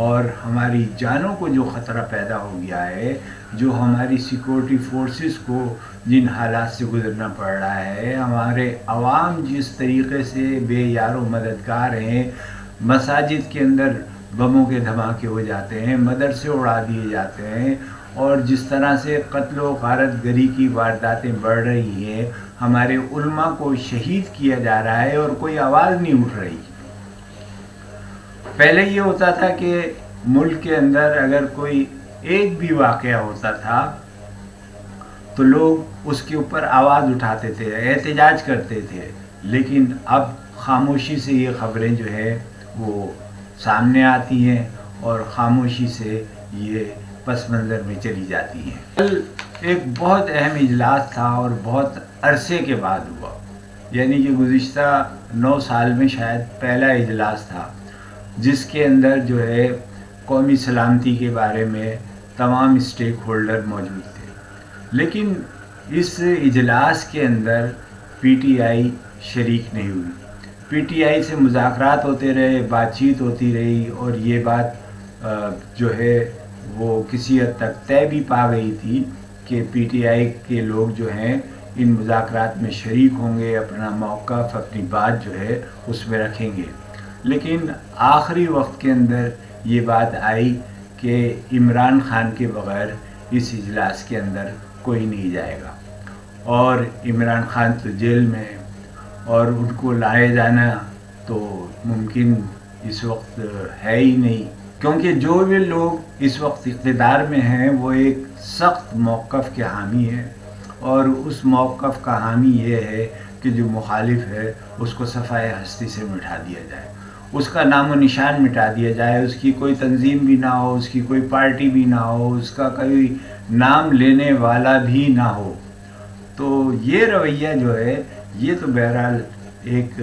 اور ہماری جانوں کو جو خطرہ پیدا ہو گیا ہے، جو ہماری سیکورٹی فورسز کو جن حالات سے گزرنا پڑ رہا ہے، ہمارے عوام جس طریقے سے بے یار و مددگار ہیں، مساجد کے اندر بموں کے دھماکے ہو جاتے ہیں، مدرسے اڑا دیے جاتے ہیں، اور جس طرح سے قتل و غارت گری کی وارداتیں بڑھ رہی ہیں، ہمارے علماء کو شہید کیا جا رہا ہے اور کوئی آواز نہیں اٹھ رہی۔ پہلے یہ ہوتا تھا کہ ملک کے اندر اگر کوئی ایک بھی واقعہ ہوتا تھا تو لوگ اس کے اوپر آواز اٹھاتے تھے، احتجاج کرتے تھے، لیکن اب خاموشی سے یہ خبریں جو ہے وہ سامنے آتی ہیں اور خاموشی سے یہ پس منظر میں چلی جاتی ہیں۔ کل ایک بہت اہم اجلاس تھا اور بہت عرصے کے بعد ہوا، یعنی کہ گزشتہ 9 سال میں شاید پہلا اجلاس تھا، جس کے اندر جو ہے قومی سلامتی کے بارے میں تمام اسٹیک ہولڈر موجود تھے، لیکن اس اجلاس کے اندر پی ٹی آئی شریک نہیں ہوئی۔ پی ٹی آئی سے مذاکرات ہوتے رہے، بات چیت ہوتی رہی، اور یہ بات جو ہے وہ کسی حد تک طے بھی پا گئی تھی کہ پی ٹی آئی کے لوگ جو ہیں ان مذاکرات میں شریک ہوں گے، اپنا موقف، اپنی بات جو ہے اس میں رکھیں گے، لیکن آخری وقت کے اندر یہ بات آئی کہ عمران خان کے بغیر اس اجلاس کے اندر کوئی نہیں جائے گا، اور عمران خان تو جیل میں ہے اور ان کو لائے جانا تو ممکن اس وقت ہے ہی نہیں، کیونکہ جو بھی لوگ اس وقت اقتدار میں ہیں وہ ایک سخت موقف کے حامی ہیں، اور اس موقف کا حامی یہ ہے کہ جو مخالف ہے اس کو صفائے ہستی سے مٹا دیا جائے، اس کا نام و نشان مٹا دیا جائے، اس کی کوئی تنظیم بھی نہ ہو، اس کی کوئی پارٹی بھی نہ ہو، اس کا کوئی نام لینے والا بھی نہ ہو۔ تو یہ رویہ جو ہے یہ تو بہرحال ایک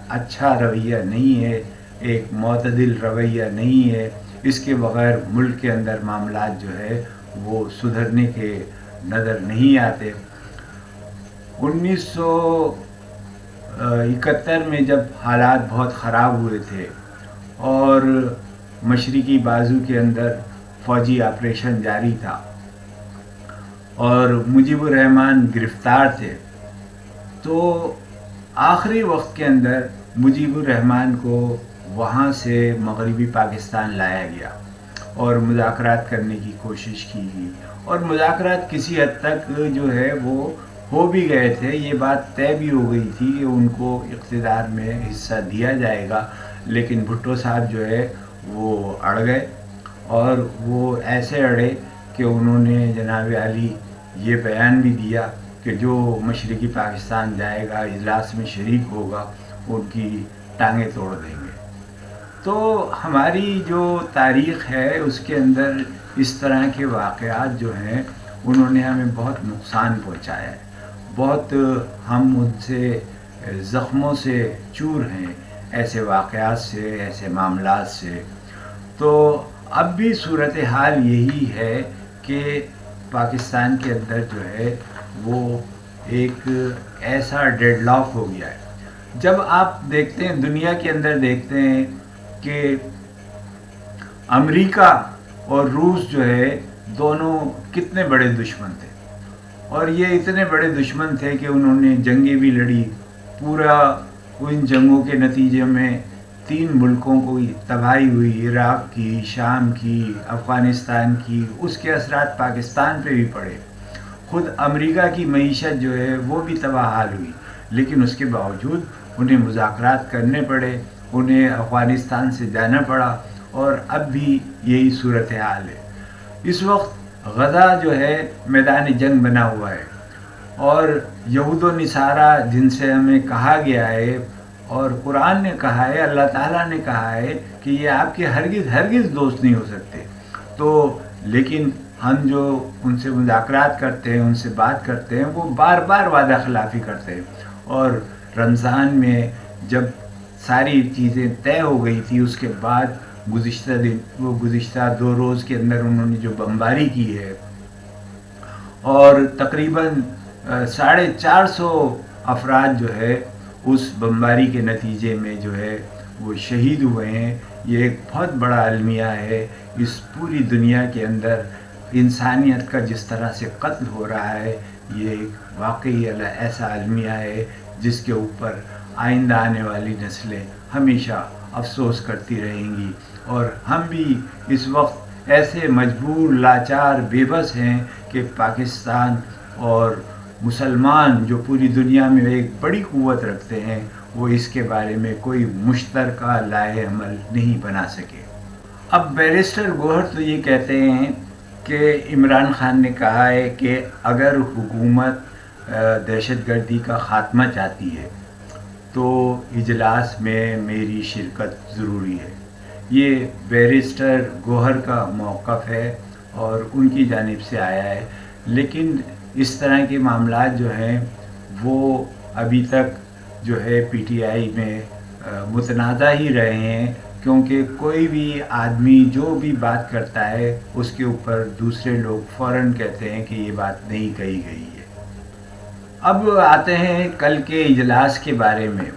اچھا رویہ نہیں ہے، ایک معتدل رویہ نہیں ہے، اس کے بغیر ملک کے اندر معاملات جو ہے وہ سدھرنے کے نظر نہیں آتے۔ 1971 میں جب حالات بہت خراب ہوئے تھے اور مشرقی بازو کے اندر فوجی آپریشن جاری تھا اور مجیب الرحمن گرفتار تھے، تو آخری وقت کے اندر مجیب الرحمن کو وہاں سے مغربی پاکستان لایا گیا اور مذاکرات کرنے کی کوشش کی گئی، اور مذاکرات کسی حد تک جو ہے وہ ہو بھی گئے تھے، یہ بات طے بھی ہو گئی تھی کہ ان کو اقتدار میں حصہ دیا جائے گا، لیکن بھٹو صاحب جو ہے وہ اڑ گئے، اور وہ ایسے اڑے کہ انہوں نے جناب عالی یہ بیان بھی دیا کہ جو مشرقی پاکستان جائے گا، اجلاس میں شریک ہوگا، ان کی ٹانگیں توڑ دیں گے۔ تو ہماری جو تاریخ ہے اس کے اندر اس طرح کے واقعات جو ہیں انہوں نے ہمیں بہت نقصان پہنچایا ہے، بہت ہم ان سے زخموں سے چور ہیں، ایسے واقعات سے، ایسے معاملات سے۔ تو اب بھی صورتحال یہی ہے کہ پاکستان کے اندر جو ہے وہ ایک ایسا ڈیڈ لاک ہو گیا ہے۔ جب آپ دیکھتے ہیں، دنیا کے اندر دیکھتے ہیں کہ امریکہ اور روس جو ہے دونوں کتنے بڑے دشمن تھے، اور یہ اتنے بڑے دشمن تھے کہ انہوں نے جنگیں بھی لڑی، پورا ان جنگوں کے نتیجے میں 3 ملکوں کو تباہی ہوئی، عراق کی، شام کی، افغانستان کی، اس کے اثرات پاکستان پہ بھی پڑے، خود امریکہ کی معیشت جو ہے وہ بھی تباہ حال ہوئی، لیکن اس کے باوجود انہیں مذاکرات کرنے پڑے، انہیں افغانستان سے جانا پڑا، اور اب بھی یہی صورتحال ہے۔ اس وقت غزہ جو ہے میدان جنگ بنا ہوا ہے، اور یہود و نصارہ جن سے ہمیں کہا گیا ہے اور قرآن نے کہا ہے، اللہ تعالیٰ نے کہا ہے کہ یہ آپ کے ہرگز دوست نہیں ہو سکتے، تو لیکن ہم جو ان سے مذاکرات کرتے ہیں، ان سے بات کرتے ہیں، وہ بار بار وعدہ خلافی کرتے ہیں، اور رمضان میں جب ساری چیزیں طے ہو گئی تھی اس کے بعد گزشتہ 2 روز کے اندر انہوں نے جو بمباری کی ہے، اور تقریباً 450 افراد جو ہے اس بمباری کے نتیجے میں جو ہے وہ شہید ہوئے ہیں، یہ ایک بہت بڑا المیہ ہے۔ اس پوری دنیا کے اندر انسانیت کا جس طرح سے قتل ہو رہا ہے، یہ ایک واقعی ایسا المیہ ہے جس کے اوپر آئندہ آنے والی نسلیں ہمیشہ افسوس کرتی رہیں گی۔ اور ہم بھی اس وقت ایسے مجبور، لاچار، بے بس ہیں کہ پاکستان اور مسلمان جو پوری دنیا میں ایک بڑی قوت رکھتے ہیں، وہ اس کے بارے میں کوئی مشترکہ لائحہ عمل نہیں بنا سکے۔ اب بیرسٹر گوہر تو یہ کہتے ہیں کہ عمران خان نے کہا ہے کہ اگر حکومت دہشت گردی کا خاتمہ چاہتی ہے تو اجلاس میں میری شرکت ضروری ہے۔ یہ بیرسٹر گوہر کا موقف ہے اور ان کی جانب سے آیا ہے، لیکن اس طرح کے معاملات جو ہیں وہ ابھی تک جو ہے پی ٹی آئی میں متنازع ہی رہے ہیں، کیونکہ کوئی بھی آدمی جو بھی بات کرتا ہے اس کے اوپر دوسرے لوگ فوراً کہتے ہیں کہ یہ بات نہیں کہی گئی ہے۔ اب آتے ہیں کل کے اجلاس کے بارے میں،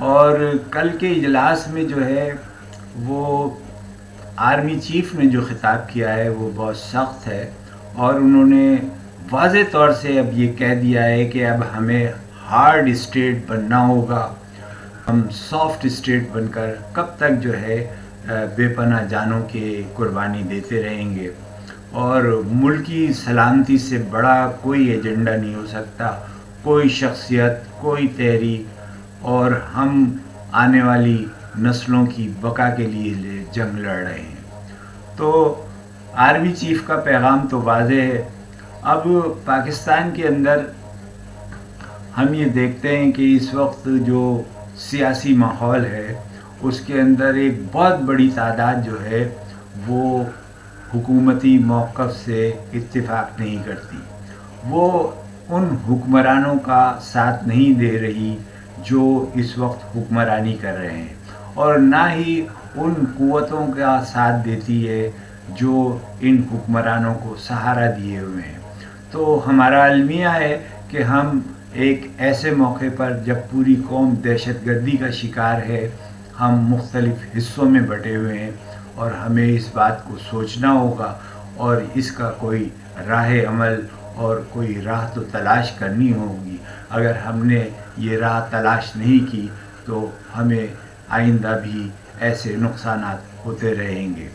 اور کل کے اجلاس میں جو ہے وہ آرمی چیف نے جو خطاب کیا ہے وہ بہت سخت ہے، اور انہوں نے واضح طور سے اب یہ کہہ دیا ہے کہ اب ہمیں ہارڈ اسٹیٹ بننا ہوگا، ہم سافٹ اسٹیٹ بن کر کب تک جو ہے بے پناہ جانوں کے قربانی دیتے رہیں گے، اور ملکی سلامتی سے بڑا کوئی ایجنڈا نہیں ہو سکتا، کوئی شخصیت، کوئی تحریک، اور ہم آنے والی نسلوں کی بقا کے لیے جنگ لڑ رہے ہیں۔ تو آرمی چیف کا پیغام تو واضح ہے۔ اب پاکستان کے اندر ہم یہ دیکھتے ہیں کہ اس وقت جو سیاسی ماحول ہے اس کے اندر ایک بہت بڑی تعداد جو ہے وہ حکومتی موقف سے اتفاق نہیں کرتی، وہ ان حکمرانوں کا ساتھ نہیں دے رہی جو اس وقت حکمرانی کر رہے ہیں، اور نہ ہی ان قوتوں کا ساتھ دیتی ہے جو ان حکمرانوں کو سہارا دیے ہوئے ہیں۔ تو ہمارا المیہ ہے کہ ہم ایک ایسے موقع پر جب پوری قوم دہشت گردی کا شکار ہے، ہم مختلف حصوں میں بٹے ہوئے ہیں، اور ہمیں اس بات کو سوچنا ہوگا اور اس کا کوئی راہ عمل اور کوئی راہ تو تلاش کرنی ہوگی۔ اگر ہم نے یہ راہ تلاش نہیں کی تو ہمیں آئندہ بھی ایسے نقصانات ہوتے رہیں گے۔